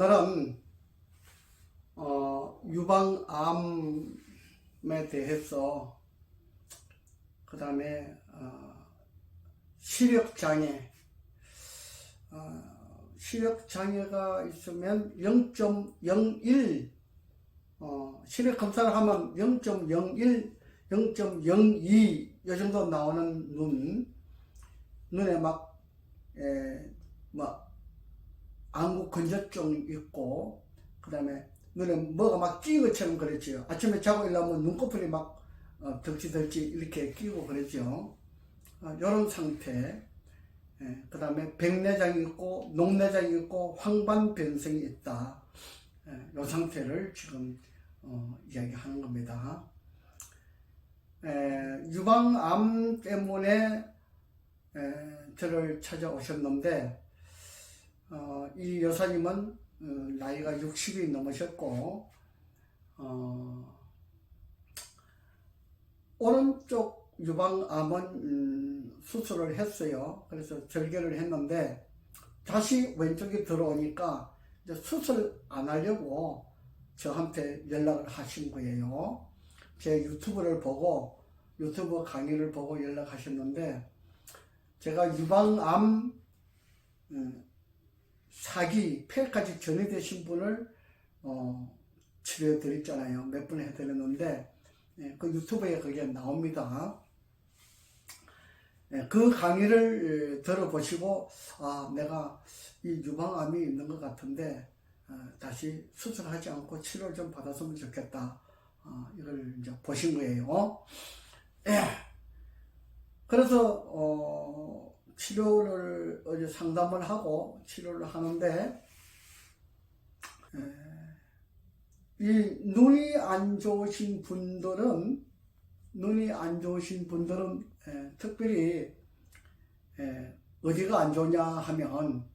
오늘은 유방암에 대해서 그 다음에 시력장애 시력장애가 있으면 0.01 시력 검사를 하면 0.01, 0.02 이 정도 나오는 눈에 안구 건조증 있고, 그 다음에 눈에 뭐가 막 끼는 것처럼 그랬지요. 아침에 자고 일어나면 눈꺼풀이 덕지덕지 이렇게 끼고 그랬죠. 이런 상태. 그 다음에 백내장이 있고 녹내장이 있고 황반변성이 있다. 이 상태를 지금 이야기하는 겁니다. 유방암 때문에 저를 찾아오셨는데, 이 여사님은 나이가 60이 넘으셨고, 오른쪽 유방암은 수술을 했어요. 그래서 절개를 했는데 다시 왼쪽이 들어오니까 이제 수술 안 하려고 저한테 연락을 하신 거예요. 제 유튜브 강의를 보고 연락하셨는데, 제가 유방암 사기, 폐까지 전이되신 분을 치료해 드렸잖아요. 몇 분 해드렸는데, 그 유튜브에 그게 나옵니다. 그 강의를 들어보시고, 내가 이 유방암이 있는 것 같은데 다시 수술하지 않고 치료를 좀 받았으면 좋겠다. 이걸 이제 보신 거예요. 그래서 치료를 어제 상담을 하고 치료를 하는데, 이 눈이 안 좋으신 분들은 특별히 어디가 안 좋냐 하면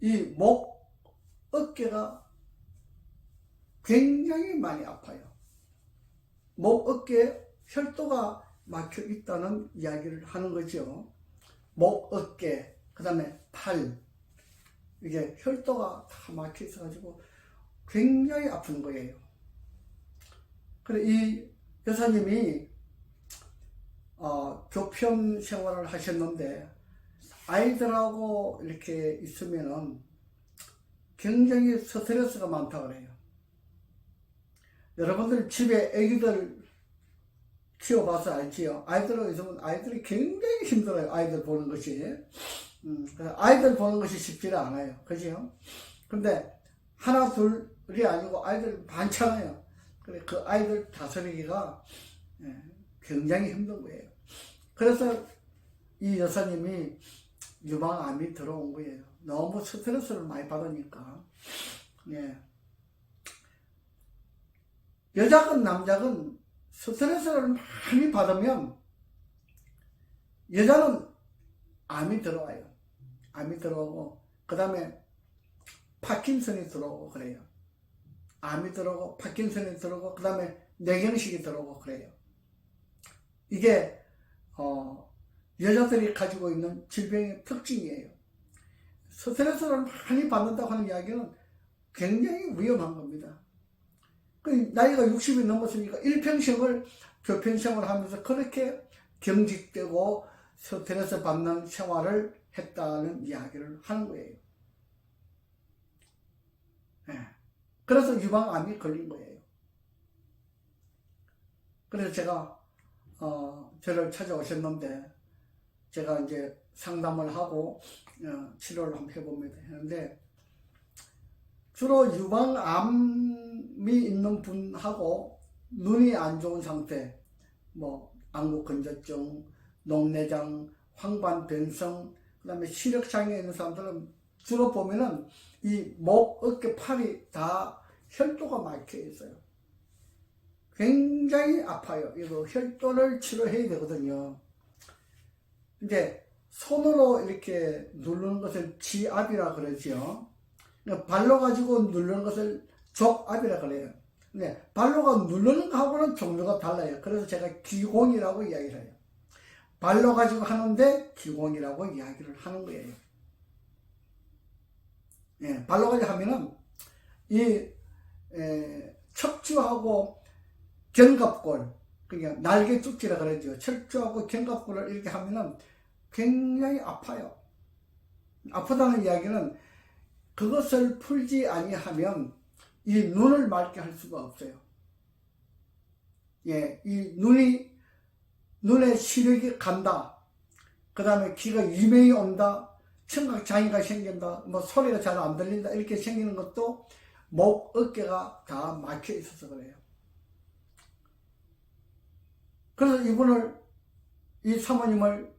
이 목, 어깨가 굉장히 많이 아파요. 목, 어깨에 혈도가 막혀 있다는 이야기를 하는 거죠. 목, 어깨, 그 다음에 팔, 이게 혈도가 다 막혀 있어가지고 굉장히 아픈 거예요. 그래, 이 여사님이 교편 생활을 하셨는데, 아이들하고 이렇게 있으면은 굉장히 스트레스가 많다 그래요. 여러분들 집에 애기들 키워봐서 알지요. 아이들하고 있으면 아이들이 굉장히 힘들어요. 아이들 보는 것이. 아이들 보는 것이 쉽지는 않아요. 그죠? 근데 하나 둘이 아니고 아이들 많잖아요. 그래, 그 아이들 다스리기가 굉장히 힘든 거예요. 그래서 이 여사님이 유방암이 들어온 거예요. 너무 스트레스를 많이 받으니까. 여자건 남자건 스트레스를 많이 받으면 여자는 암이 들어와요. 암이 들어오고, 그 다음에 파킨슨이 들어오고 그래요. 암이 들어오고 파킨슨이 들어오고, 그 다음에 뇌경색이 들어오고 그래요. 이게 여자들이 가지고 있는 질병의 특징이에요. 스트레스를 많이 받는다고 하는 이야기는 굉장히 위험한 겁니다. 나이가 60이 넘었으니까 일평생을 교편생활을 하면서 그렇게 경직되고 스트레스 받는 생활을 했다는 이야기를 하는 거예요. 그래서 유방암이 걸린 거예요. 그래서 제가 저를 찾아오셨는데, 제가 이제 상담을 하고 치료를 한번 해봅니다 했는데, 주로 유방암이 있는 분하고 눈이 안 좋은 상태, 안구 건조증, 녹내장, 황반변성, 그 다음에 시력장애 있는 사람들은 주로 보면은 이 목, 어깨, 팔이 다 혈도가 막혀 있어요. 굉장히 아파요. 이거 혈도를 치료해야 되거든요. 근데 손으로 이렇게 누르는 것을 지압이라 그러죠. 발로 가지고 누르는 것을 족압이라 그래요. 발로가 누르는 거하고는 종류가 달라요. 그래서 제가 기공이라고 이야기를 해요. 발로 가지고 하는데 기공이라고 이야기를 하는 거예요. 예, 발로 가지고 하면은 이 척추하고 견갑골, 그러니까 날개 뚝지라 그러죠. 척추하고 견갑골을 이렇게 하면은 굉장히 아파요. 아프다는 이야기는 그것을 풀지 아니하면 이 눈을 맑게 할 수가 없어요. 예, 이 눈에 시력이 간다. 그 다음에 귀가 이명이 온다. 청각 장애가 생긴다. 뭐 소리가 잘 안 들린다. 이렇게 생기는 것도 목, 어깨가 다 막혀 있어서 그래요. 그래서 이 사모님을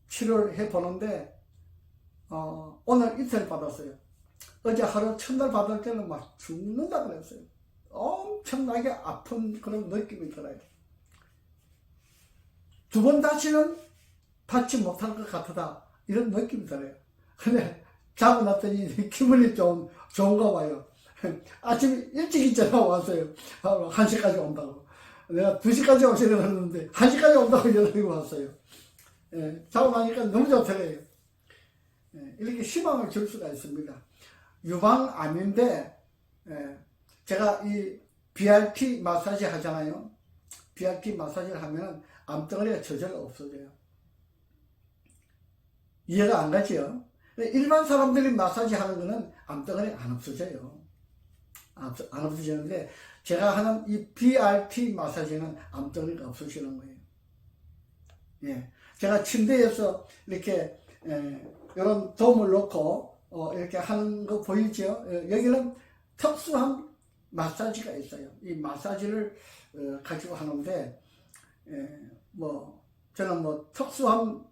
치료를 해 보는데 오늘 이틀 받았어요. 어제 하루 첫날 받을 때는 막 죽는다 그랬어요. 엄청나게 아픈 그런 느낌이 들어요. 두 번 다시는 받지 못할 것 같다, 이런 느낌이 들어요. 근데 자고 났더니 기분이 좀 좋은가 봐요. 아침 일찍 일어나 왔어요. 1시까지 온다고. 내가 2시까지 오시려 했는데 1시까지 온다고 연락이 왔어요. 예, 자고 나니까 너무 좋더래요. 예, 이렇게 희망을 줄 수가 있습니다. 유방암인데 제가 이 BRT 마사지 하잖아요. BRT 마사지를 하면 암덩어리가 저절로 없어져요. 이해가 안 가죠? 일반 사람들이 마사지 하는 거는 암덩어리 안 없어져요. 안 없어지는데 제가 하는 이 BRT 마사지는 암덩어리가 없어지는 거예요. 예, 제가 침대에서 이렇게 이런 돔을 놓고 이렇게 하는 거 보이죠? 여기는 특수한 마사지가 있어요. 이 마사지를 가지고 하는데 뭐 저는 뭐 특수한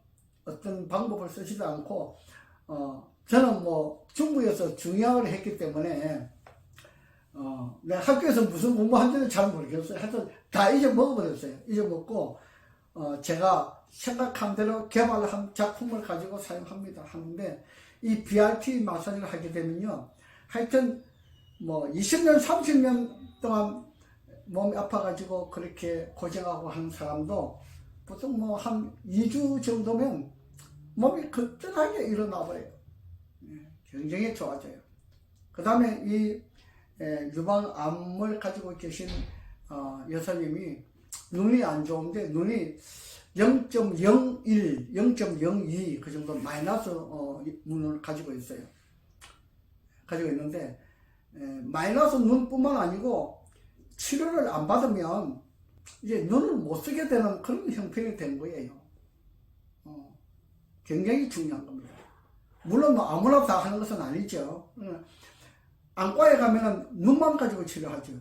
어떤 방법을 쓰지도 않고 저는 뭐 중국에서 중의학을 했기 때문에 내가 학교에서 무슨 공부한지는 잘 모르겠어요. 하여튼 다 잊어먹어버렸어요. 잊어먹고 제가 생각한 대로 개발한 작품을 가지고 사용합니다. 하는데 이 BRT 마사지를 하게 되면요, 하여튼 뭐 20년 30년 동안 몸이 아파가지고 그렇게 고생하고 하는 사람도 보통 뭐 한 2주 정도면 몸이 거뜬하게 일어나 버려요. 굉장히 좋아져요. 그 다음에 이 유방암을 가지고 계신 여사님이 눈이 안 좋은데 눈이 0.01, 0.02 그 정도 마이너스 눈을 가지고 있어요. 가지고 있는데 마이너스 눈뿐만 아니고 치료를 안 받으면 이제 눈을 못 쓰게 되는 그런 형편이 된 거예요. 굉장히 중요한 겁니다. 물론 뭐 아무나 다 하는 것은 아니죠. 안과에 가면은 눈만 가지고 치료하죠.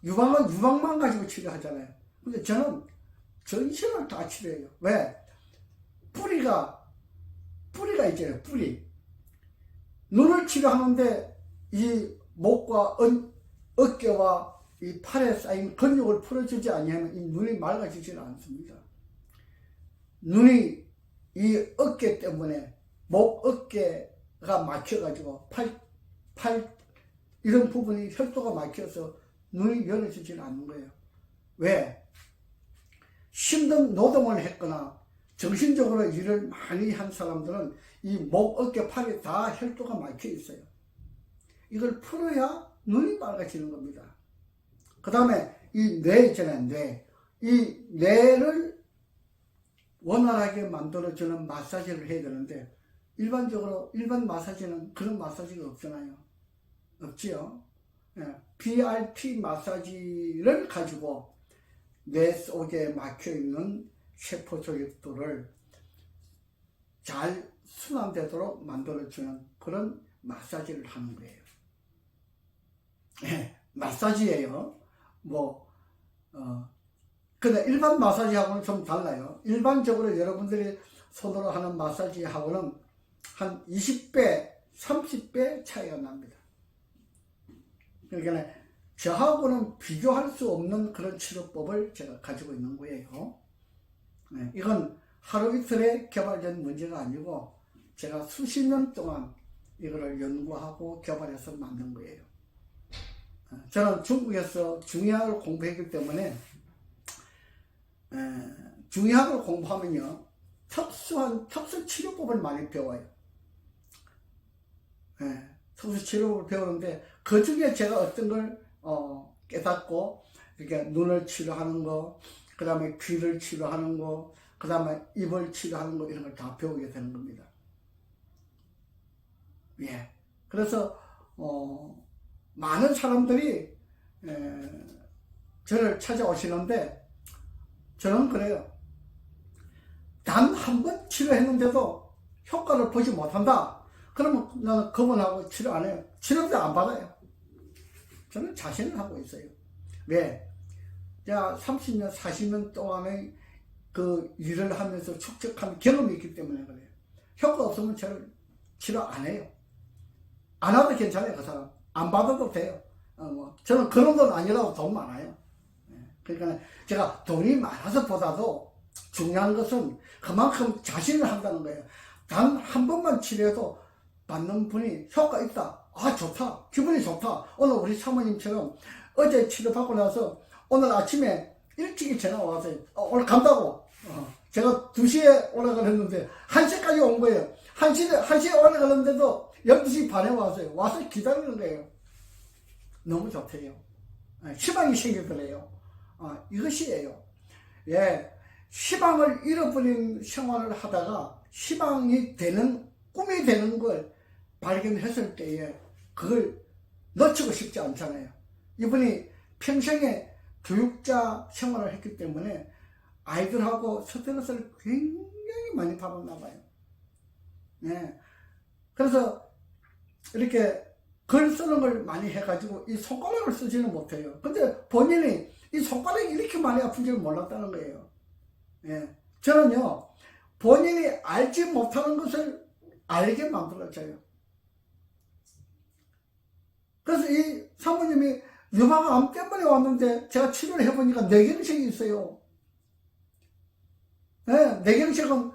유방은 유방만 가지고 치료하잖아요. 근데 저는 전신을 다 치료해요. 왜? 뿌리가 있잖아요. 뿌리. 눈을 치료하는데 이 목과 어깨와 이 팔에 쌓인 근육을 풀어주지 아니하면 이 눈이 맑아지지는 않습니다. 눈이 이 어깨 때문에 목 어깨가 막혀가지고 팔 이런 부분이 혈도가 막혀서 눈이 열어지지는 않는 거예요. 왜? 힘든 노동을 했거나 정신적으로 일을 많이 한 사람들은 이 목, 어깨, 팔이 다 혈도가 막혀 있어요. 이걸 풀어야 눈이 맑아지는 겁니다. 그 다음에 이 뇌 있잖아요. 뇌. 이 뇌를 원활하게 만들어주는 마사지를 해야 되는데 일반 마사지는 그런 마사지가 없잖아요. 없지요. BRT 마사지를 가지고 뇌 속에 막혀있는 세포 조직들을 잘 순환되도록 만들어주는 그런 마사지를 하는 거예요. 마사지예요. 근데 일반 마사지하고는 좀 달라요. 일반적으로 여러분들이 손으로 하는 마사지하고는 한 20배, 30배 차이가 납니다. 그러니까 저하고는 비교할 수 없는 그런 치료법을 제가 가지고 있는 거예요. 이건 하루 이틀에 개발된 문제가 아니고 제가 수십 년 동안 이거를 연구하고 개발해서 만든 거예요. 저는 중국에서 중의학을 공부했기 때문에 중의학을 공부하면요, 특수 치료법을 많이 배워요. 예, 특수 치료법을 배우는데 그 중에 제가 어떤 걸 깨닫고, 이렇게 눈을 치료하는 거, 그 다음에 귀를 치료하는 거, 그 다음에 입을 치료하는 거, 이런 걸 다 배우게 되는 겁니다. 예. 그래서 많은 사람들이 저를 찾아오시는데, 저는 그래요. 단 한 번 치료했는데도 효과를 보지 못한다. 그러면 나는 그분하고 치료 안 해요. 치료도 안 받아요. 저는 자신을 하고 있어요. 왜? 제가 30년, 40년 동안의 그 일을 하면서 축적한 경험이 있기 때문에 그래요. 효과 없으면 저를 치료 안 해요. 안 와도 괜찮아요, 그 사람. 안 받아도 돼요. 저는 그런 건 아니라고 돈 많아요. 그러니까 제가 돈이 많아서 보다도 중요한 것은 그만큼 자신을 한다는 거예요. 단 한 번만 치료해도 받는 분이 효과 있다. 아, 좋다. 기분이 좋다. 오늘 우리 사모님처럼 어제 치료받고 나서 오늘 아침에 일찍이 전화 와서 오늘 간다고. 제가 2시에 오라 그랬는데 1시까지 온 거예요. 1시에 오라 그랬는데도 12시 반에 왔어요. 와서 기다리는 거예요. 너무 좋대요. 희망이 생기더래요. 이것이에요. 예, 희망을 잃어버린 생활을 하다가 희망이 되는, 꿈이 되는 걸 발견했을 때에 그걸 놓치고 싶지 않잖아요. 이분이 평생에 교육자 생활을 했기 때문에 아이들하고 스트레스를 굉장히 많이 받았나 봐요. 네. 그래서 이렇게 글 쓰는 걸 많이 해가지고 이 손가락을 쓰지는 못해요. 근데 본인이 이 손가락이 이렇게 많이 아픈 줄 몰랐다는 거예요. 예. 저는요, 본인이 알지 못하는 것을 알게 만들어줘요. 그래서 이 사모님이 유방암 때문에 왔는데 제가 치료를 해보니까 뇌경색이 있어요. 네, 뇌경색은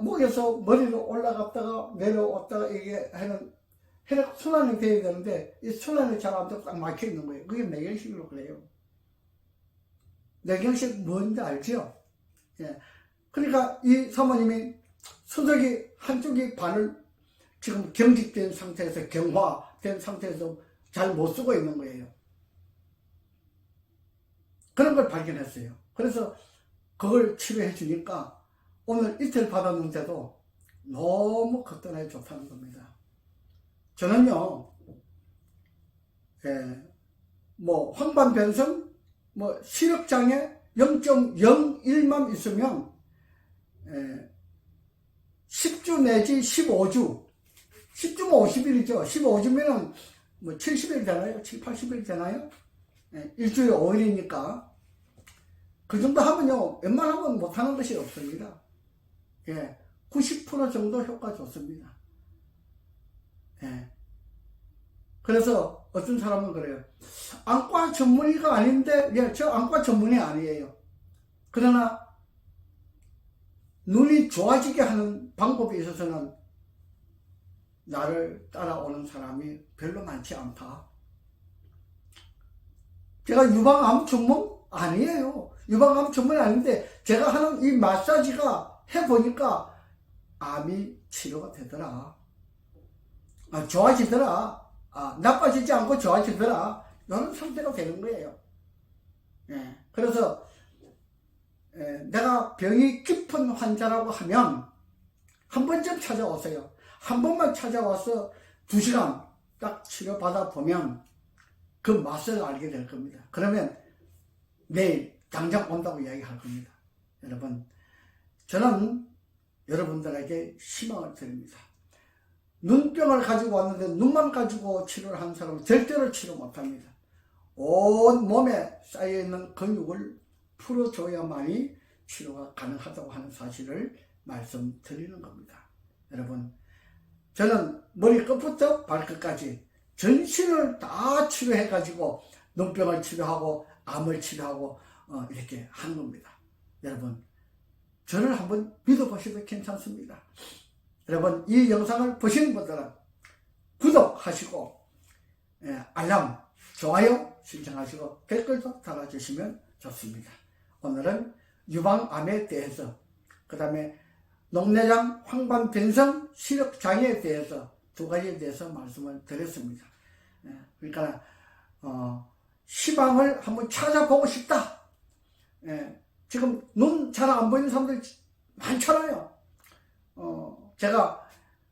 목에서 머리로 올라갔다가 내려왔다가 이게 하는 혈액 순환이 돼야 되는데 이 순환이 잘 안 되고 딱 막혀 있는 거예요. 그게 뇌경색으로 그래요. 뇌경색 뭔지 알죠? 예. 그러니까 이 사모님이 수덕이 한쪽이 반을 지금 경직된 상태에서, 경화된 상태에서 잘 못 쓰고 있는 거예요. 그런 걸 발견했어요. 그래서 그걸 치료해 주니까 오늘 이틀 받았는데도 너무 거뜬하게 좋다는 겁니다. 저는요, 황반변성, 시력장애 0.01만 있으면 10주 내지 15주, 10주면 50일이죠. 15주면은 70일 되나요? 7, 80일 되나요? 일주일에 5일이니까. 그 정도 하면요, 웬만하면 못하는 것이 없습니다. 90% 정도 효과 좋습니다. 그래서 어떤 사람은 그래요. 안과 전문의가 아닌데, 저 안과 전문의 아니에요. 그러나 눈이 좋아지게 하는 방법에 있어서는 나를 따라오는 사람이 별로 많지 않다. 제가 유방암 전문 아니에요. 유방암 전문이 아닌데 제가 하는 이 마사지가 해보니까 암이 치료가 되더라. 좋아지더라. 나빠지지 않고 좋아지더라. 이런 상태가 되는 거예요. 그래서 내가 병이 깊은 환자라고 하면 한 번쯤 찾아오세요. 한 번만 찾아와서 2시간 딱 치료받아 보면 그 맛을 알게 될 겁니다. 그러면 내일 당장 온다고 이야기할 겁니다. 여러분, 저는 여러분들에게 희망을 드립니다. 눈병을 가지고 왔는데 눈만 가지고 치료를 하는 사람은 절대로 치료 못합니다. 온 몸에 쌓여있는 근육을 풀어줘야만이 치료가 가능하다고 하는 사실을 말씀드리는 겁니다. 여러분, 저는 머리 끝부터 발끝까지 전신을 다 치료해가지고 눈병을 치료하고 암을 치료하고 이렇게 하는 겁니다. 여러분, 저를 한번 믿어보셔도 괜찮습니다. 여러분, 이 영상을 보시는 분들은 구독하시고 알람, 좋아요 신청하시고 댓글도 달아주시면 좋습니다. 오늘은 유방암에 대해서, 그 다음에 녹내장, 황반변성, 시력장애에 대해서 두 가지에 대해서 말씀을 드렸습니다. 그러니까 시방을 한번 찾아보고 싶다. 지금 눈 잘 안 보이는 사람들 많잖아요. 제가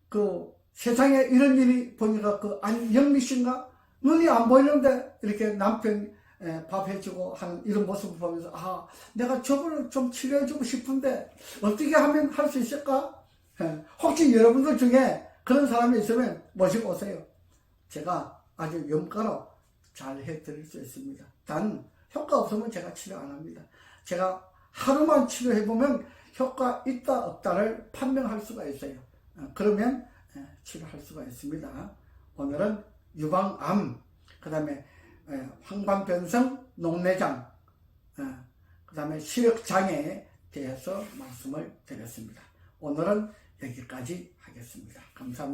그 세상에 이런 일이 보니까 그 안영미 씨인가 눈이 안 보이는데 이렇게 남편 밥 해주고 하는 이런 모습을 보면서 내가 저거를 좀 치료해주고 싶은데 어떻게 하면 할 수 있을까? 혹시 여러분들 중에 그런 사람이 있으면 모시고 오세요. 제가 아주 염가로 잘 해드릴 수 있습니다. 단 효과 없으면 제가 치료 안 합니다. 제가 하루만 치료해보면 효과 있다 없다를 판명할 수가 있어요. 그러면 치료할 수가 있습니다. 오늘은 유방암, 그 다음에 황반변성, 녹내장, 그 다음에 시력장애에 대해서 말씀을 드렸습니다. 오늘은 여기까지 하겠습니다. 감사합니다.